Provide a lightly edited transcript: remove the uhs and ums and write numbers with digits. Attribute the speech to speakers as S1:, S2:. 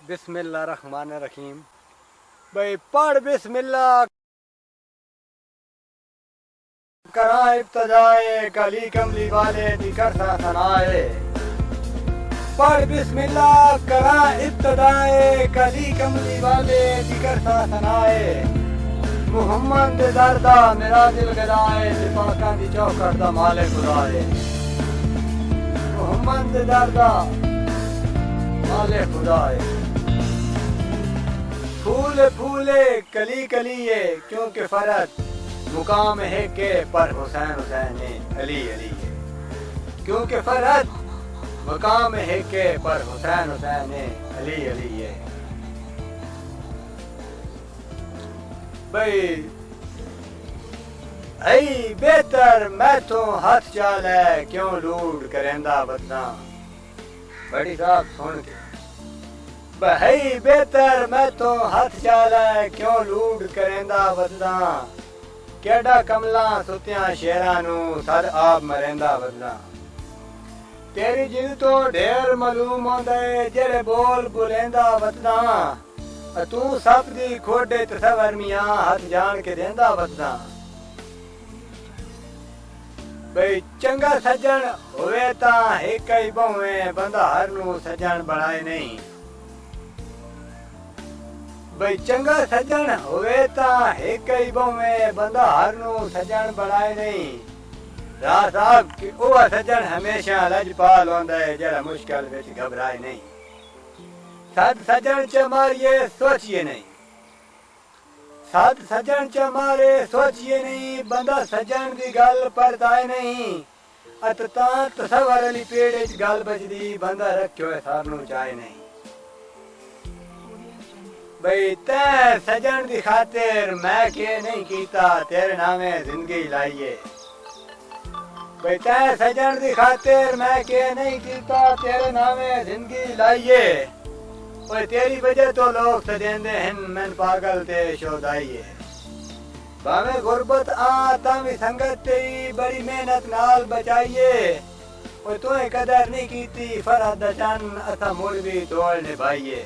S1: बिस्मिल्लाहिर्रहमानिर्रहीम। भाई पढ़ बिस्मिल्लाह करा इब्तदाए कली कमली वाले दिकर सा सनाए। पढ़ बिस्मिल्लाह करा इब्तदाए कली कमली वाले दिकर सा सनाए। मुहम्मद दे दरदा मेरा दिल गदाए लिफाकां दी चौखट दा माले खुदाए। मुहम्मद दे दरदा माले खुदाए। फूल फूले कली कलिए क्योंकि फरत मुकाम है के पर हुसैन हुसैन अली अली है। क्योंकि फरत मुकाम है के पर हुसैन हुसैन अली अली है। भाई ऐ बेहतर मैं तो हाथ चाल है क्यों लूट करेंदा बदना। बड़ी साहब सुन के बहई बेहतर मैं तो हाथ चाल है क्यों लूट करेंदा बदना। केड़ा कमला सुतियां शेरां नू सद आप मरेंदा बदना। तेरी जिद तो ढेर मालूम होंदा है जेड़े बोल बुलेंदा बदना। तू सप दी खोडे तसवर मियां हाथ जान के देंदा बदना। बई चंगा सज्जन होवे तां एक ही बहुवे बंदा हर नू सज्जन बनाए नहीं। बई चंगा सज्जन होवे तां एक ही बहुवे बंदा हर नू सज्जन बनाए नहीं। राह साहब कि ओह सज्जन हमेशा लजपाल होंदा है जेड़ा मुश्किल विच घबराए नहीं। सद सज्जन च मारिए सोचिए नहीं। सद सज्जन च मारे सोचिए नहीं बंदा सज्जन दी गल परताए नहीं। अत तां तसवर अली पेड़ च गल बजदी बंदा रखियो सार नू चाहे नहीं। बई तै सज्जन दी खातिर मैं के नहीं कीता तेरे नामे जिंदगी लाइए। बई तै सज्जन दी खातिर मैं के नहीं कीता तेरे नामे जिंदगी लाइए। और तेरी वजह तो लोग सजेंदे हैं मैं पागल ते शोदाइए। भाਵੇਂ गुरबत आ तां संगत तेरी बड़ी मेहनत नाल बचाइए। और तूं कदर नहीं कीती फरहत दा चन असा मुड़ भी तोड़ निभाइए।